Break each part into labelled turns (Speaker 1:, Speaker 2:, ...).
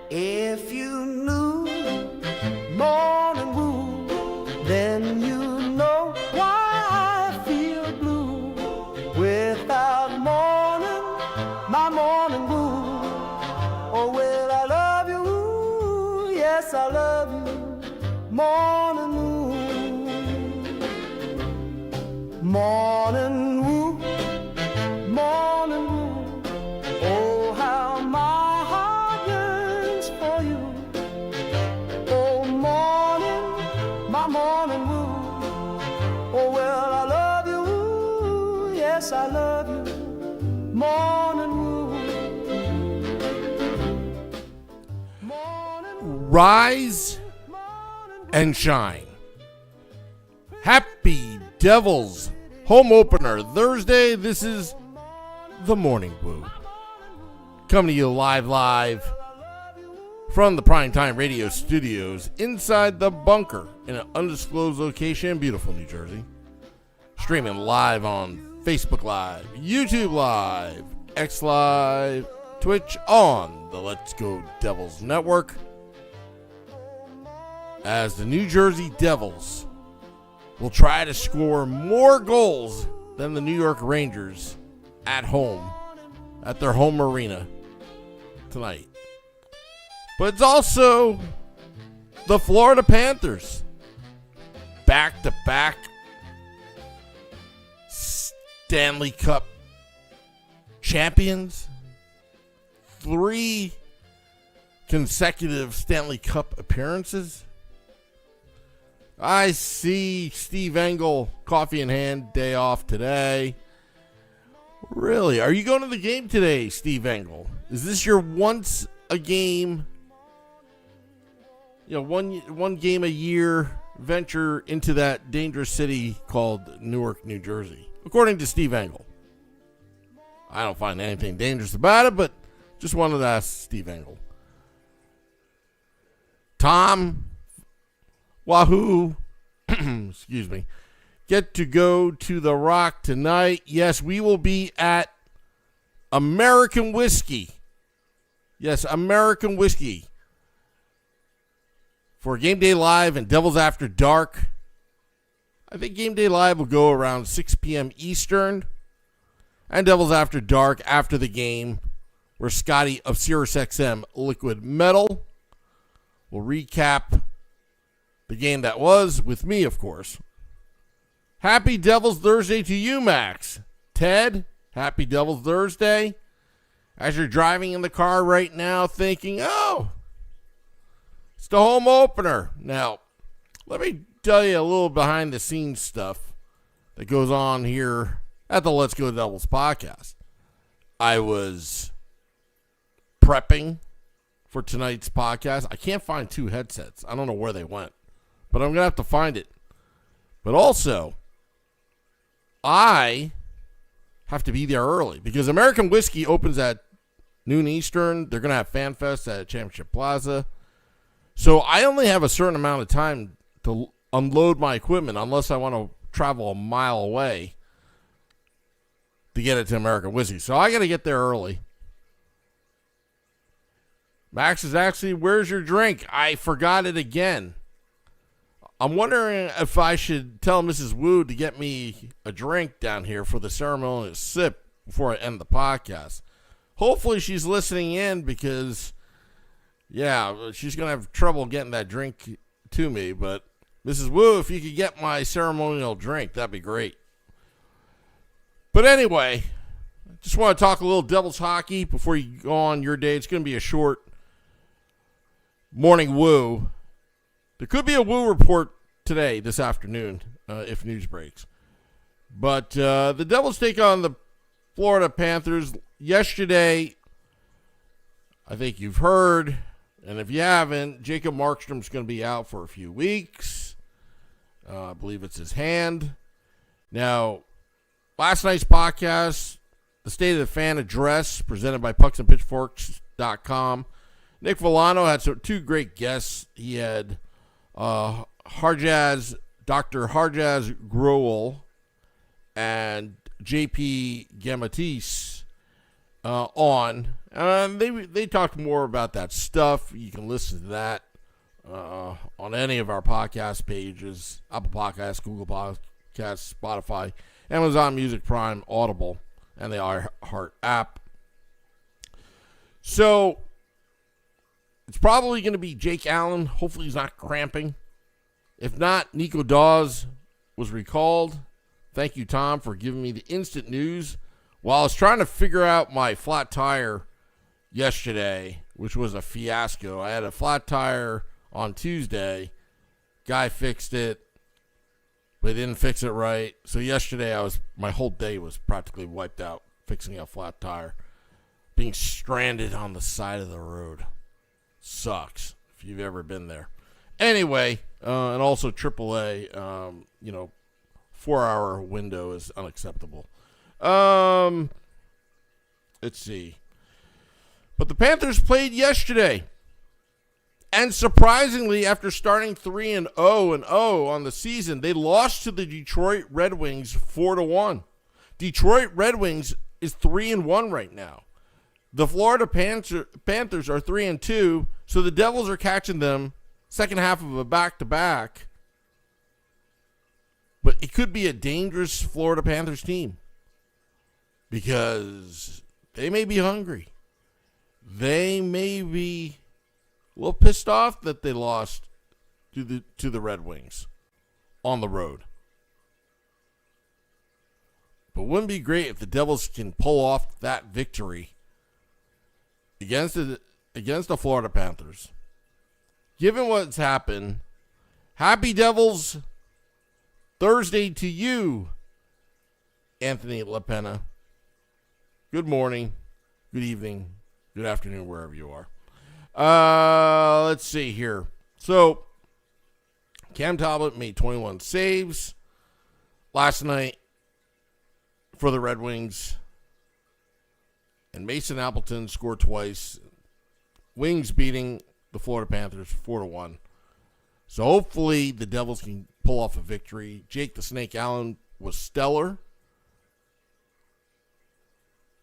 Speaker 1: If you knew morning wood, then you know why I feel blue. Without morning, my morning wood. Oh, well, I love you, ooh, yes, I love you. Morning wood, morning wood, morning wood. Oh, how my heart yearns for you. Oh, morning, my morning wood. Oh, well, I love you, ooh, yes, I love you. Morning wood.
Speaker 2: Rise and shine. Happy Devils home opener Thursday. This is the Morning Woo. Coming to you live from the Primetime Radio Studios inside the bunker in an undisclosed location in beautiful New Jersey. Streaming live on Facebook Live, YouTube Live, X Live, Twitch on the Let's Go Devils Network. As the New Jersey Devils will try to score more goals than the New York Rangers at home, at their home arena tonight. But it's also the Florida Panthers, back-to-back Stanley Cup champions, 3 consecutive Stanley Cup appearances. I see Steve Engel, coffee in hand, day off today. Really? Are you going to the game today, Steve Engel? Is this your once a game, one game a year venture into that dangerous city called Newark, New Jersey? According to Steve Engel. I don't find anything dangerous about it, but just wanted to ask Steve Engel. Tom Wahoo, excuse me, get to go to the Rock tonight. Yes, we will be at American Whiskey. Yes, American Whiskey for Game Day Live and Devils After Dark. I think Game Day Live will go around 6 p.m. Eastern. And Devils After Dark after the game, where Scotty of SiriusXM Liquid Metal will recap the game that was, with me, of course. Happy Devil's Thursday to you, Max. Ted, happy Devil's Thursday. As you're driving in the car right now thinking, oh, it's the home opener. Now, let me tell you a little behind-the-scenes stuff that goes on here at the Let's Go Devils podcast. I was prepping for tonight's podcast. I can't find 2 headsets. I don't know where they went, but I'm going to have to find it. But also, I have to be there early because American Whiskey opens at noon Eastern. They're going to have Fan Fest at Championship Plaza. So I only have a certain amount of time to unload my equipment unless I want to travel a mile away to get it to American Whiskey. So I got to get there early. Max is actually, where's your drink? I forgot it again. I'm wondering if I should tell Mrs. Wu to get me a drink down here for the ceremonial sip before I end the podcast. Hopefully she's listening in because, yeah, she's going to have trouble getting that drink to me. But Mrs. Wu, if you could get my ceremonial drink, that'd be great. But anyway, just want to talk a little Devils hockey before you go on your day. It's going to be a short morning woo. There could be a woo report today, this afternoon, if news breaks. But the Devils take on the Florida Panthers. Yesterday, I think you've heard, and if you haven't, Jacob Markstrom's going to be out for a few weeks. I believe it's his hand. Now, last night's podcast, the State of the Fan Address, presented by pucksandpitchforks.com. Nick Villano had 2 great guests. He had Harjaz Dr. Harjaz Growell and JP Gamatis on. They talked more about that stuff. You can listen to that on any of our podcast pages: Apple Podcasts, Google Podcasts, Spotify, Amazon Music, Prime, Audible, and the iHeart app. So it's probably going to be Jake Allen. Hopefully he's not cramping. If not, Nico Dawes was recalled. Thank you, Tom, for giving me the instant news. While I was trying to figure out my flat tire yesterday, which was a fiasco. I had a flat tire on Tuesday. Guy fixed it, but he didn't fix it right. So yesterday, my whole day was practically wiped out fixing a flat tire. Being stranded on the side of the road sucks if you've ever been there. Anyway, and also AAA, 4-hour window is unacceptable. Let's see. But the Panthers played yesterday. And surprisingly, after starting 3-0 on the season, they lost to the Detroit Red Wings 4-1. Detroit Red Wings is 3-1 right now. The Florida Panthers are 3-2, so the Devils are catching them second half of a back-to-back. But it could be a dangerous Florida Panthers team because they may be hungry. They may be a little pissed off that they lost to the Red Wings on the road. But wouldn't it be great if the Devils can pull off that victory against the Florida Panthers? Given what's happened, happy Devils Thursday to you, Anthony LaPena. Good morning, good evening, good afternoon, wherever you are. Let's see here. So, Cam Talbot made 21 saves last night for the Red Wings. And Mason Appleton scored twice. Wings beating the Florida Panthers 4-1. So hopefully the Devils can pull off a victory. Jake the Snake Allen was stellar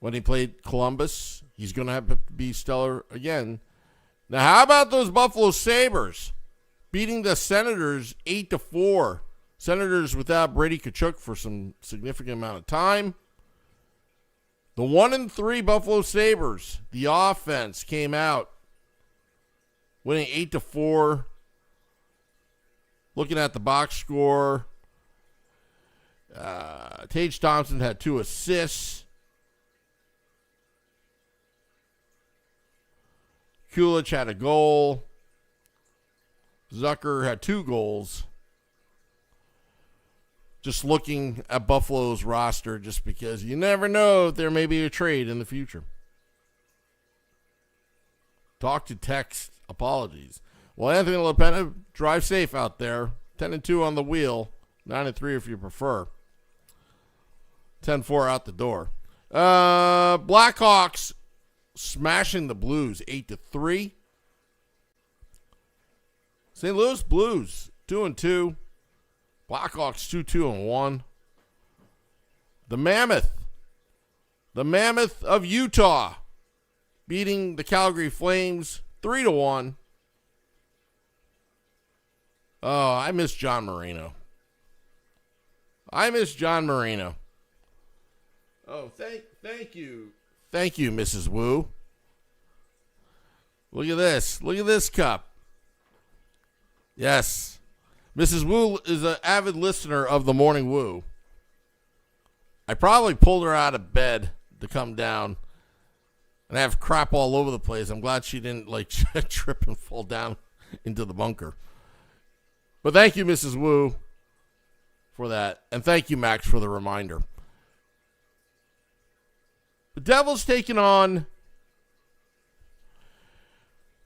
Speaker 2: when he played Columbus. He's going to have to be stellar again. Now, how about those Buffalo Sabres beating the Senators 8-4? Senators without Brady Tkachuk for some significant amount of time. The 1-3 Buffalo Sabres, the offense came out winning 8-4. Looking at the box score, Tage Thompson had 2 assists. Kulich had a goal. Zucker had 2 goals. Just looking at Buffalo's roster, just because you never know if there may be a trade in the future. Talk to text, apologies. Well, Anthony LaPena, drive safe out there. 10-2 on the wheel. 9-3 if you prefer. 10-4 out the door. Blackhawks smashing the Blues 8-3. St. Louis Blues 2-2. Blackhawks 2-1. The Mammoth of Utah beating the Calgary Flames 3-1. Oh, I miss John Marino. Oh, thank you. Thank you, Mrs. Wu. Look at this cup. Yes. Mrs. Wu is an avid listener of the Morning Woo. I probably pulled her out of bed to come down and have crap all over the place. I'm glad she didn't trip and fall down into the bunker. But thank you, Mrs. Wu, for that. And thank you, Max, for the reminder. The Devils taking on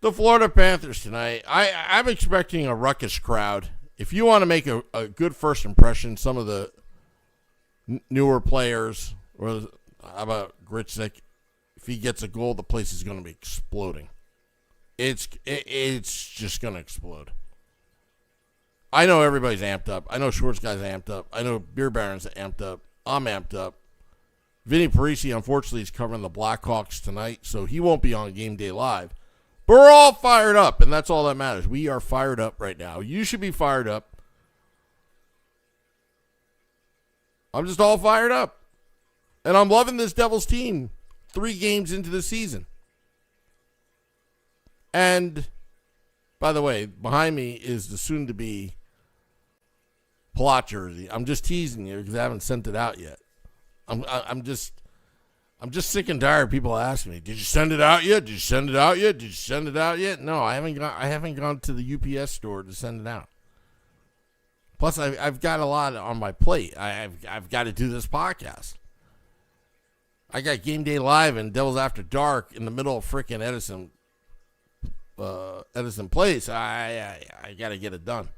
Speaker 2: the Florida Panthers tonight. I'm expecting a ruckus crowd. If you want to make a good first impression, some of the newer players, or how about Gritsik, if he gets a goal, the place is going to be exploding. It's just going to explode. I know everybody's amped up. I know Shorts Guy's amped up. I know Beer Baron's amped up. I'm amped up. Vinny Parisi, unfortunately, is covering the Blackhawks tonight, so he won't be on Game Day Live. But we're all fired up, and that's all that matters. We are fired up right now. You should be fired up. I'm just all fired up. And I'm loving this Devils team 3 games into the season. And, by the way, behind me is the soon-to-be Palat jersey. I'm just teasing you because I haven't sent it out yet. I'm just sick and tired of people asking me, did you send it out yet? Did you send it out yet? Did you send it out yet? No, I haven't gone to the UPS store to send it out. Plus, I've got a lot on my plate. I've got to do this podcast. I got Game Day Live and Devils After Dark in the middle of freaking Edison Place. I got to get it done.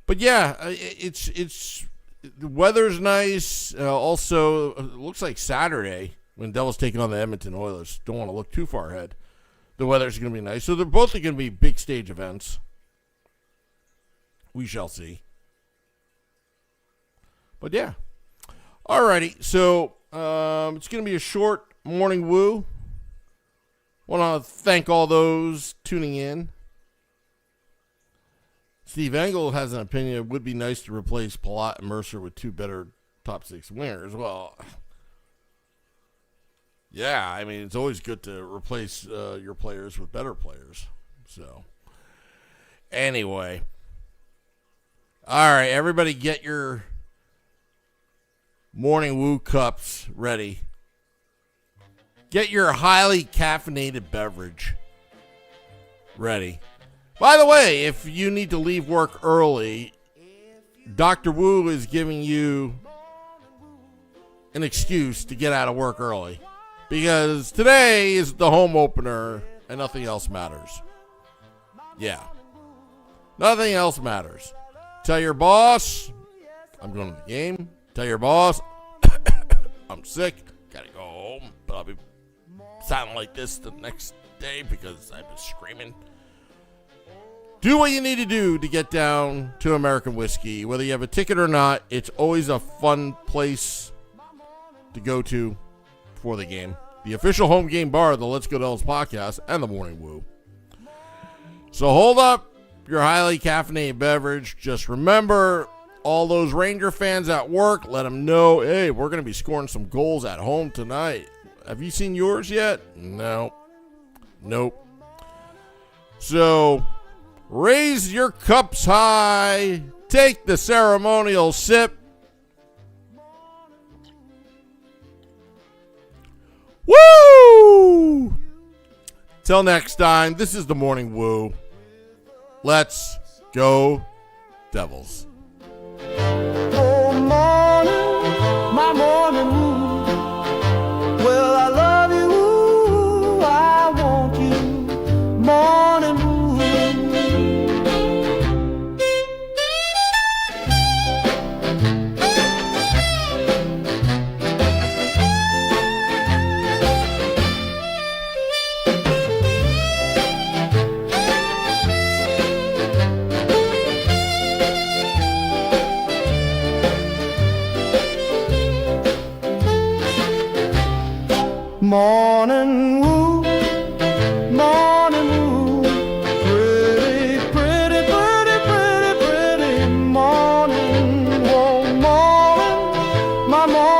Speaker 2: But yeah, it's the weather's nice. Also, it looks like Saturday when Devils taking on the Edmonton Oilers. Don't want to look too far ahead. The weather's going to be nice. So they're both going to be big stage events. We shall see. But yeah. Alrighty. So it's going to be a short morning woo. Want to thank all those tuning in. Steve Engel has an opinion it would be nice to replace Palat and Mercer with 2 better top 6 wingers. Well, yeah, I mean, it's always good to replace your players with better players. So, anyway. All right, everybody get your morning woo cups ready. Get your highly caffeinated beverage ready. By the way, if you need to leave work early, Dr. Wu is giving you an excuse to get out of work early. Because today is the home opener and nothing else matters. Yeah. Nothing else matters. Tell your boss, I'm going to the game. Tell your boss, I'm sick. Got to go home. But I'll be sounding like this the next day because I've been screaming. Do what you need to do to get down to American Whiskey. Whether you have a ticket or not, it's always a fun place to go to for the game. The official home game bar of the Let's Go Devils podcast and the Morning Woo. So hold up your highly caffeinated beverage. Just remember, all those Ranger fans at work, let them know, hey, we're going to be scoring some goals at home tonight. Have you seen yours yet? No. Nope. So raise your cups high. Take the ceremonial sip. Woo! Till next time, this is the Morning Woo. Let's go, Devils.
Speaker 1: Oh, morning, my morning woo. Well, I love you, I want you, morning woo. Morning woo, morning woo, pretty, pretty, pretty, pretty, pretty morning, oh morning, my morning.